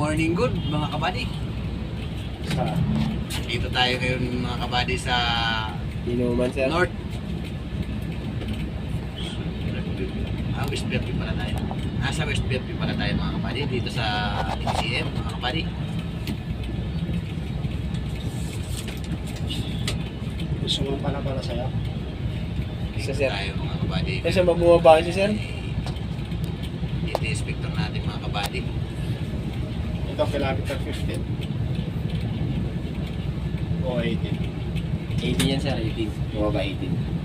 Morning good mga kabady. Dito tayo ngayon mga kabady sa Inuman sir. North. West Fairview pala tayo. Nasa West Fairview pala tayo mga kabady. Dito sa NCM mga kabady. Gusto mo pala sa'yo? Dito Sir. tayo mga kabady. Kasi bumaba si sir. Dito inspector natin mga kabady. Ito kilometer 15 o 18. 18 yan sir, 18. Bumaba 18.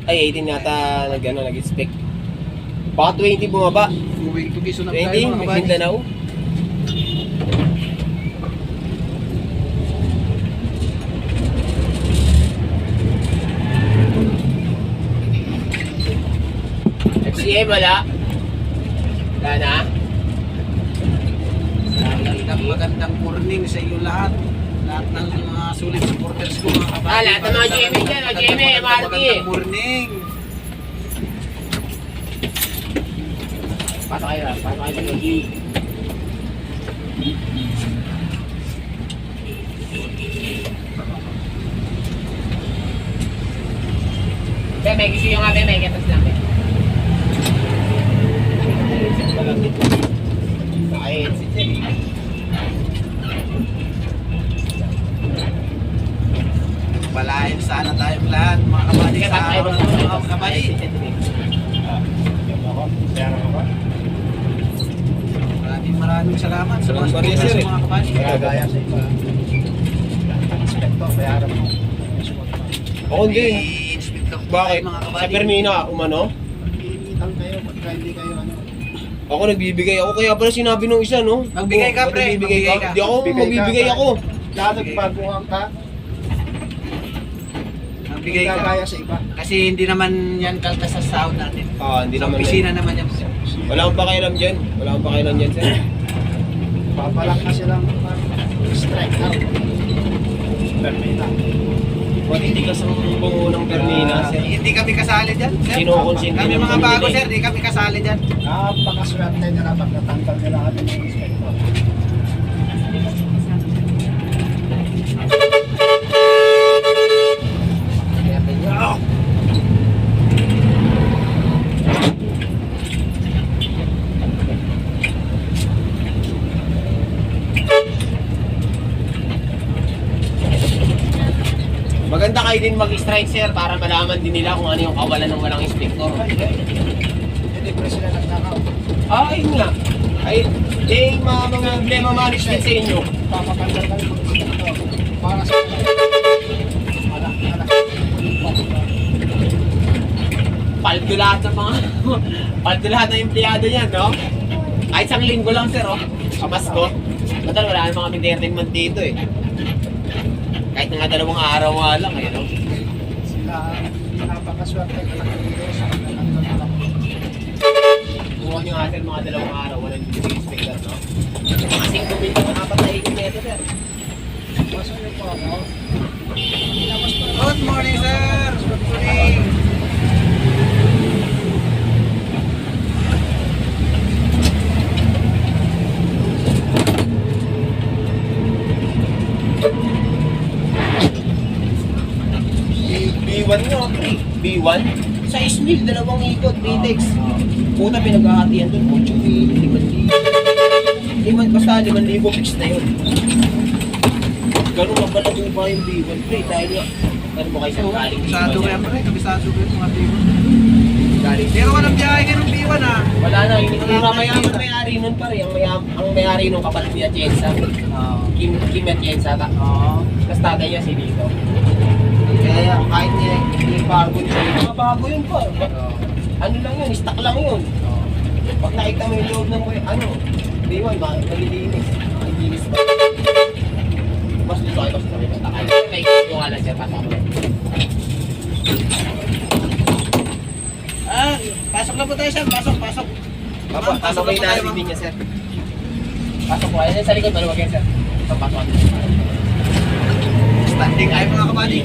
Ay, 18 yata nag-inspect. Baka 20 bumaba. Moving to Quezon na 20, tayo mga kabady. Mindanao. FCM wala. Wala na. Magandang morning sa iyo lahat. Lahat ng mga sulit supporters ko mga kabady. Lahat ng mga GMA dyan, mga GMA, MRT. Magandang morning. Pasok kayo sa lobby. May gusto yung nga, may katas lang. Naka-headset yan eh. Palain sana tayong lahat mga kabady sa araw ng mga kabady. Maraming salamat sa mga supporters mga kabady. Gaya sa iba. Inspector, bayaran mo. Ako din. I-inspect ako Bakit? mga Sa kabady. Permina, umano? Iitan kayo pagka hindi kayo ano. Ako nagbibigay ako, kaya pala sinabi nung isa, no? Magbigay ka, pre. Magbibigay Magbigay ka. Di ako, magbibigay ako. Lahat nagbaguhan ka. Magbigay ka. Gaya sa iba. Kasi hindi naman yan kaltas sa sahod natin. Hindi Sa naman. opisina naman yan. Wala akong pakialam dyan. Wala akong pakialam dyan, sir. Papalak na silang strike out. Permita. Hindi ka sa pangunang Permina, sir. Hindi kami kasali dyan. sir. Kinukonsinti Kami ng mga bago community. sir, hindi kami kasali dyan. Napakaswerte nila pag natanggal nila kami ng inspector. Maganda kayo din mag-strike, sir, para malaman din nila kung ano yung kawalan ng walang inspektor. Hindi pa sila nagkakaw. Ayun nga. Ay, mga problema management sa inyo. Papapandal kami ng inspector. Para sa anak. Paldo lahat sa mga... paldo lahat ng empleyado niyan, no? Kahit isang linggo lang, sir, oh. Sa Pasko. Madal, wala naman kami entertainment dito, eh. Kahit nga 2 araw nga lang, eh, no? Sila napakaswerte na nakakita sa kanila. Buwan nyo nga, sir, mga 2 araw, walang inspector, no? Mga 5 minutes na kapatay nito, sir. Masok yung po ako. Good morning sir. Good morning. B1 nyo, pre. B1? Sa Ismail, 2 ikot, Vitex. Puta, pinaghahatian doon, 8,000, 5,000. Basta 5,000 fix na yun. Ganun ka pala kung ba yung B1, pre. Dahil nga, ano mo kayo sa galing Kabisado B1 kaya yan? pre, kabisado ko yung mga B1. Galing Pero walang biyahe kayo ng B1 ah. Wala na, hindi mayaman may-ari nun pare. Ang may-ari nung kapatid ni Atienza. Kim Atienza. Tapos tatay niya si Lito. Kaya kahit hindi bago niya, mga bago yun po. Ano lang yun, stock lang yun. Pag nakita mo yung loob ng B1, malilinis. Malilinis ba? Mas dito kayo, mas dito kayo. May yung alam siya, pasok mo. Pasok na po tayo sir, pasok. Pasok Pasok kayo na na tayo, hindi niya, sir. Pasok po. Ayan sa likod, maluwag yan, sir. Papasok natin. Standing ay mga kabady.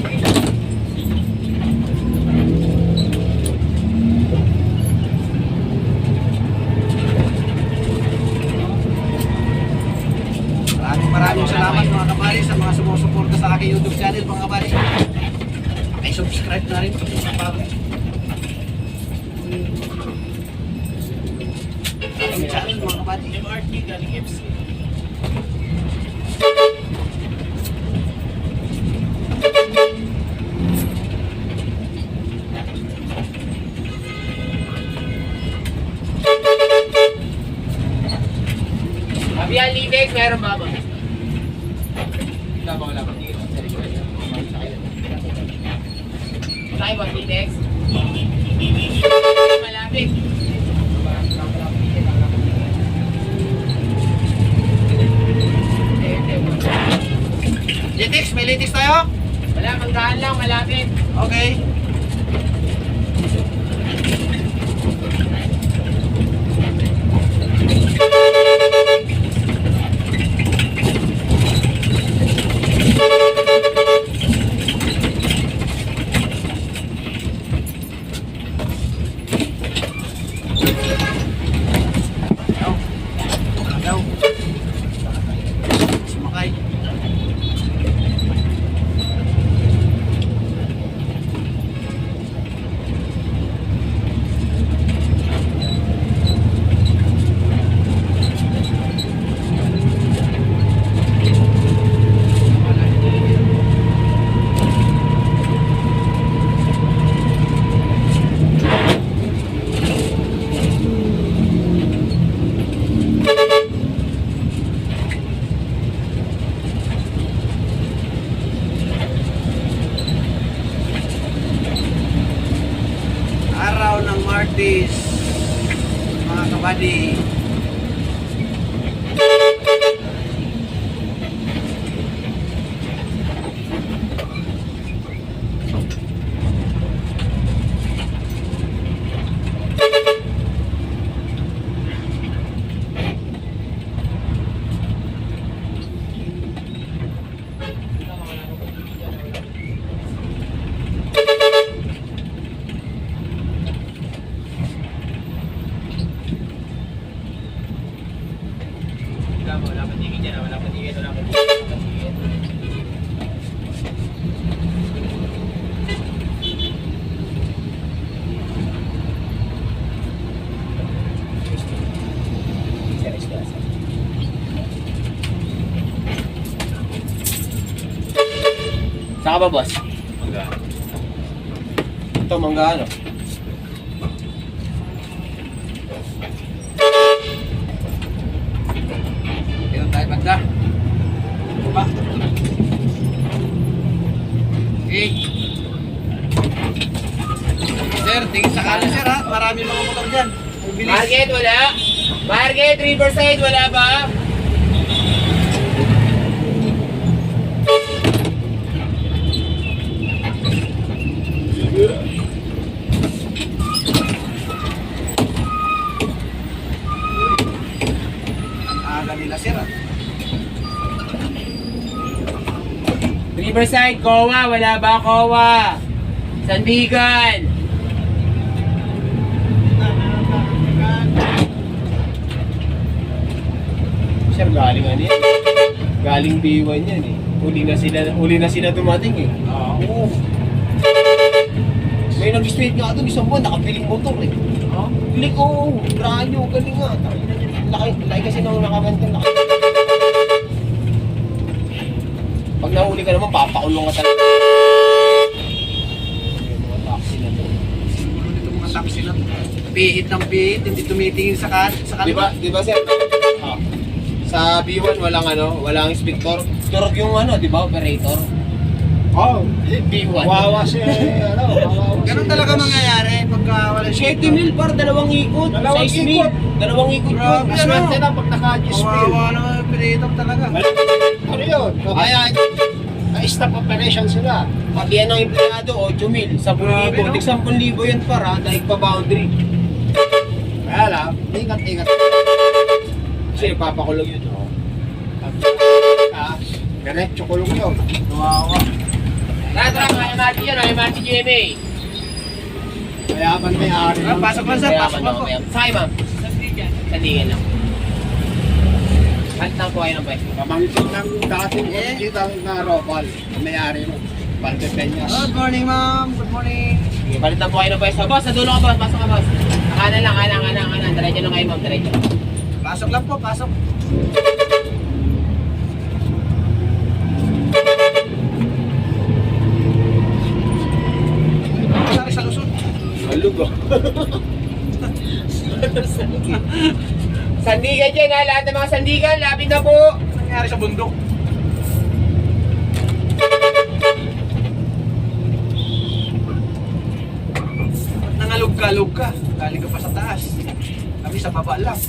Maraming salamat mga kabady sa mga sumusuporta sa aking YouTube channel mga kabady. Subscribe na rin. Aking channel mga kabady. MRT galing FC. Abiyan Lidex, meron ba ba? Wala ba, wala ba? Sige, sa likod. Wala ba, Lidex? Malapit. Litix, may litix tayo? Wala, manggahan lang, malapit. Okay. Sumakay. Araw ng Martis, mga kabady. Wala pa tingin dyan, wala pa tingin, wala pa tingin, wala pa tingin. Saan ka ba, boss? Mangga. Ito, mangga ano? Tingnan tayo banda. Ba? Okay. Sir, tingin sa kanan sir ha. Marami mga motor dyan. Ang bilis. Market, wala? Market, Riverside, wala ba? Ang aga nila sir ha. Riverside, Kowa, wala ba Kowa? Sandigan. Sir, galing ano yan? Galing B1 yan eh. Uli na sila dumating eh. Oo. May nag-straight nga doon, isang buwan, nakapiling motor eh. Piling ko, branyo, galing nga. Laki kasi nung nakabantan. Pag nahuli ka naman, papakulong ka talaga. Yung mga taxi na to. Siguro nito mga taxi na pihit ng pihit, hindi tumitingin sa kaliwa. Di ba sir? Sa B1 walang inspector. Turog yung di ba, operator? Oh, B1. wawa si, wawa Ganun talaga mangyayari pagka wala 7 mil par, dalawang ikot. Dalawang 6 mil. ikot. Dalawang ikot yun. Grabe. Maswerte na pag naka-10 mil. Kawawa naman yung operator talaga. Ano yun? Na-stop operation sila. Pag yan ang empleyado, 8 mil. 10,000. Grabe, no? Tig 10,000 yan para, dahil pa boundary. Kaya lang, ingat-ingat. Kasi papakulong yun. Diretso kulong yun. Kawawa. Tara, kaya Marty yan, kaya Marty GMA. Mayaman may-ari. Pasok lang sir, pasok lang po. Sakay ma'am. Sandigan lang. Halit lang po kayo ng pwesto. Pamangkin ng dating digital na Ropal. May-ari mo. Valdepeñas. Good morning ma'am, good morning. Sige, balit lang po kayo ng pwesto. Boss, sa dulo ka boss, pasok ka boss. Kanan lang, kanan. Diretso lang kayo ma'am, diretso. Pasok lang po, pasok. Nangyari sa Luzon. Halog ah. Sandigan dyan ha, lahat ng mga sandigan, lapit na po. Nangyari sa bundok. Ba't nangalog ka? Galing ka pa sa taas. Kami sa baba lang.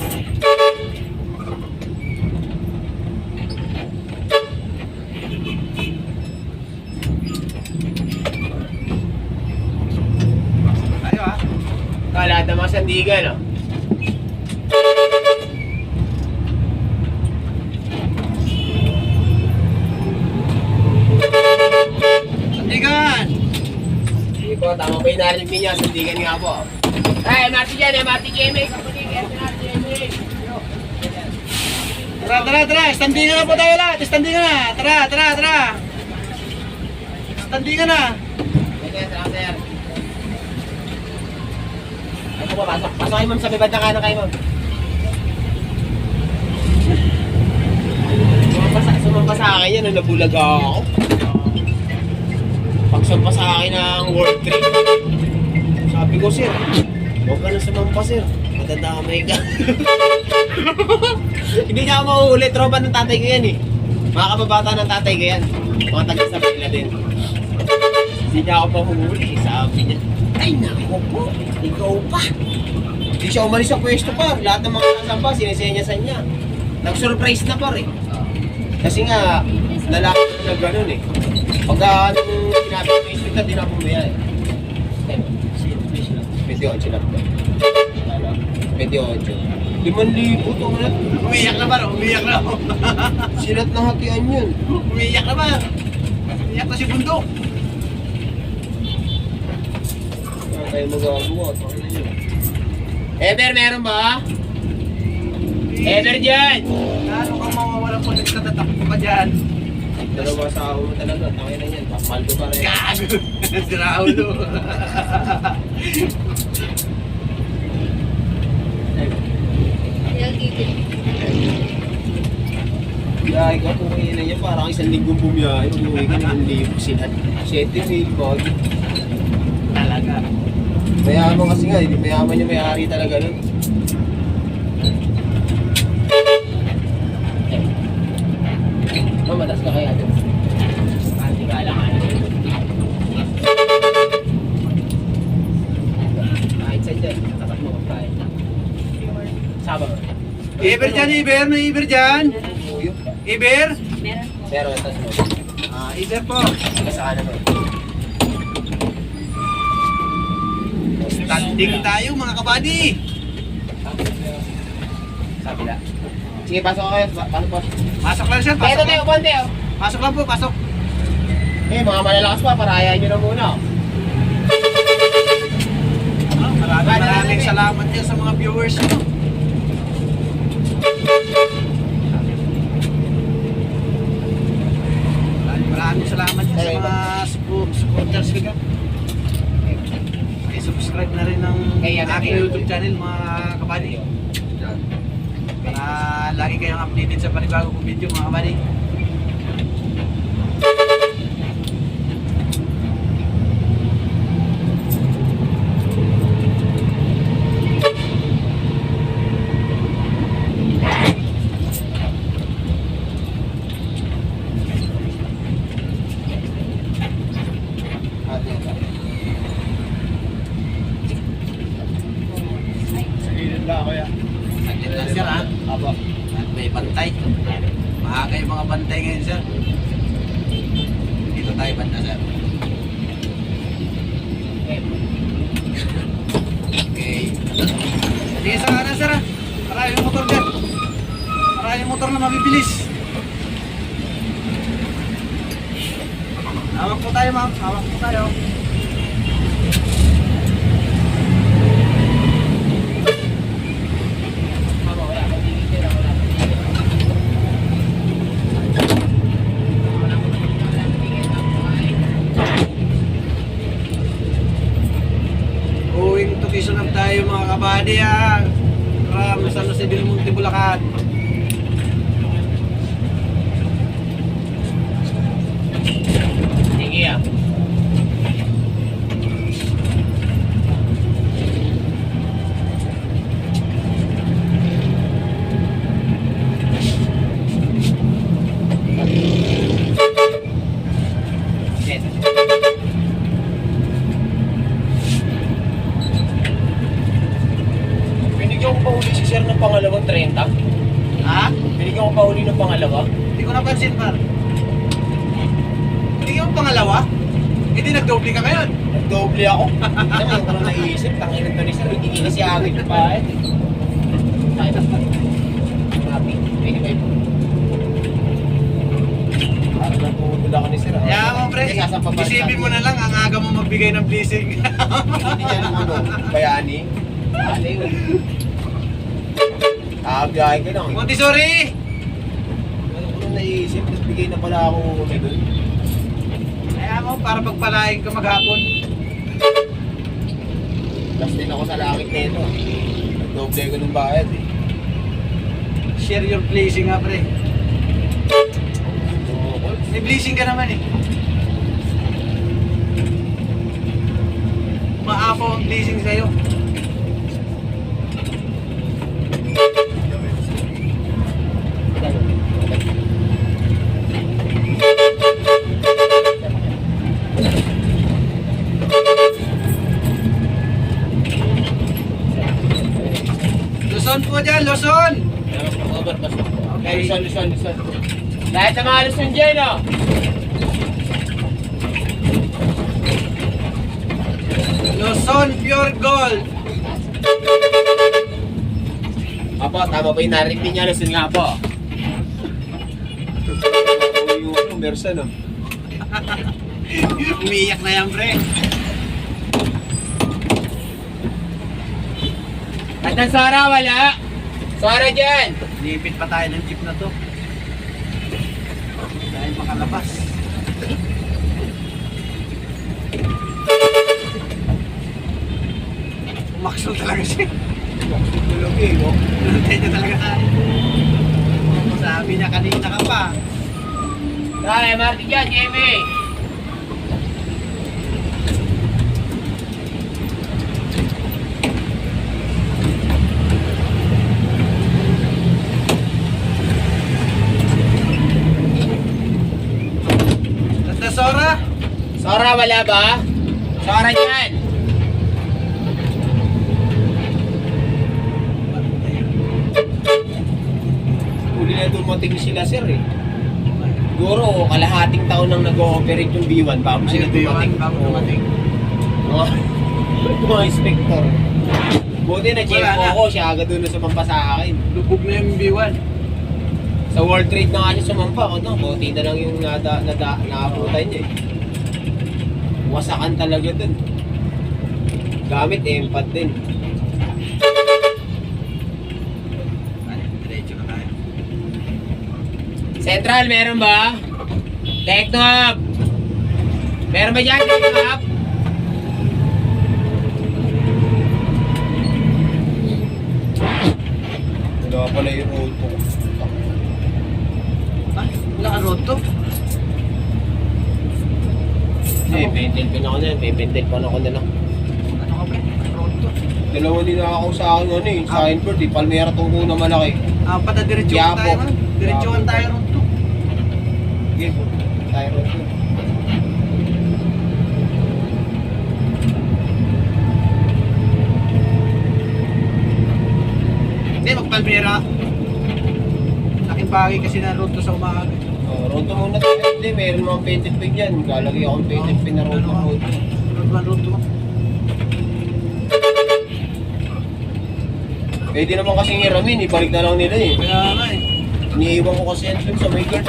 Tayo ha. Lahat ng mga sandigan, no? Sandigan! Sige po, tama ba yung narinig niya? Sandigan nga po. Ay, MRT dyan, MRT GMA, kapatid, MRT GMA. Tara. Standingan na po tayo lahat. Standingan na. Tara. Standingan na. Sige, sir. Ano po, pasok. Pasok kayo ma'am sa may bandang kanan kayo ma'am. Sumampa sa akin yan, nabulag ako. Pagsampa sa akin ng World Trade. Sabi ko, sir, huwag ka na sumampa, sir. Matandamay ka. Hindi niya ako mauuli. Tropa ng tatay ko yan eh. Mga kababata ng tatay ko yan. Mga taga-Sabila din. Hindi niya ako mahuhuli. Sabi niya, ay naku po, ikaw pa. Hindi siya umalis sa pwesto pa. Lahat ng mga kasamba, sinisenyasan niya. Nag-surprise na pa rin. Kasi nga, lalaki na gano'n eh. Pagka nung sinabi ko yung sulit, di na bumaya eh. Pwede 8 lang ba? Pwede 8. 5,000 to na. Umiyak na ba? Umiyak na. Silat na hatian yun. Umiyak na ba? Umiyak na si Bundok. Wala tayo magagawa. Ever, meron ba? Ever dyan! Ano kang mawawalan po nagtatatakbo pa dyan? Dalawa sa ako mo talaga. Tangin na yan. Pakmal ko pa rin. Gago! Si Raulo. Biyahe ka po ngayon na yan. Parang 1 linggong bumiyahe. Umuwi ka ng libo. Sinat. 7,000 ba? Talaga. Mayaman kasi nga. Mayaman yung may-ari talaga nun. Mamatas ka kaya dun. Panti ka lang. Kahit saan dyan. Tapat mo kung kaya. Saba mo. Iber dyan, Iber. May Iber dyan. Iber? Pero ito mo. Iber po. Sige sa kanan mo. Standing tayo mga kabady. Sabi na. Sige, pasok ka kayo. Pasok po. Pasok lang sir, Ito pasok tayo, lang. konti oh. Pasok lang po, pasok. Eh, mga malalakas pa. Parayan nyo na muna. Maraming salamat din sa mga viewers nyo. Maraming salamat din sa mga supporters ko. I-subscribe na rin ng aking YouTube channel mga kabady. Para lagi kayong updated sa panibagong video mga kabady. Saglit lang sir ha. Apo. At may bantay. Maaga yung mga bantay ngayon sir. Dito tayo banda sir. Okay. Sige sa kanan sir ha. Para yung motor dyan. Para yung motor na mabibilis. Hawak po tayo, ma'am. Hawak po tayo. Mama, wala akong tigil. Wala akong tigil. Uwing to Quezon tayo mga kabady ah. Ram, San Jose del Monte, Bulacan. Sige ah. Yes. Binigyan ko pa uli si sir ng pangalawang 30. Ha? Binigyan ko pa uli ng pangalawa. Hindi ko napansin, par. Hindi yung pangalawa? Hindi nagdoble ka ngayon. Nagdoble ako. Ngayon ko lang naisip, tangin nito ni sir, hindi nila si Agit pa eh. Happy, 25. Parang natutula ka ni sir. Kaya mo, pre, isipin mo na lang ang aga mo magbigay ng blessing. Hindi niya ng ano, bayani. Ano yun? Biyahe ka lang. Montessori! Ano ko lang naisip, nagbigay na pala ako na doon. Kaya mo, para pagpalain ka maghapon. Last din ako sa langit na ito. Nagdoble ko ng bayad eh. Share your blessing nga, pre. May blessing ka naman eh. Maapaw ang blessing sa'yo. Luzon po dyan, Luzon! Okay. Luzon. Lahat ng mga Luzon dyan, no? Luzon Pure Gold! Apo, tama ba yung narinig niya? Luzon nga po. Yung Mersa, no? Umiiyak na yan, pre. At ng Sara, wala. Sara dyan. Lipit pa tayo ng jeep na to. Dahil makalabas. Umaksol talaga siya. Tulog eh, no? Nantay niya talaga tayo. Sabi niya kanina ka pa. Tara, MRT dyan, Jamie. Tanda Sora? Sara, wala ba? Sara dyan. Uli na dumating sila, sir eh. Siguro, kalahating taon nang nag-ooperate yung B1 bago sila dumating. Bago dumating. Mga inspector. Buti na check Wala na. ako, siya agad doon na sumampa sa akin. Lubog na yung B1. Sa World Trade na nga siya sumampa, ano, buti na lang yung naabutan niya eh. Wasakan talaga dun. Gamit empad din. Diretso na tayo. Central, meron ba? Techno Hub! Meron ba dyan, Techno Hub? Wala pala yung road ko. Ah, wala ka road to? Eh, pentel ako na yan. Pentel pa na ako na lang. Ano ka, pre? Road to? Dalawa nila ako sa akin ano eh. Sa signboard eh. Palmera tong na malaki. Ah, padadiretsuhan tayo, man. Diretsuhan tayo road to. Sige, tayo road ko. Hindi, magpalmera. Laking bagay kasi na road to sa umaga. Road to muna tayo. Hindi, meron mga pentel pin dyan. Galagay akong pentel pin na road to. Road to. Pwede naman kasing hiramin, ibalik na lang nila eh. Kaya nga eh. Iniiwan ko kasi yan dun sa may guard.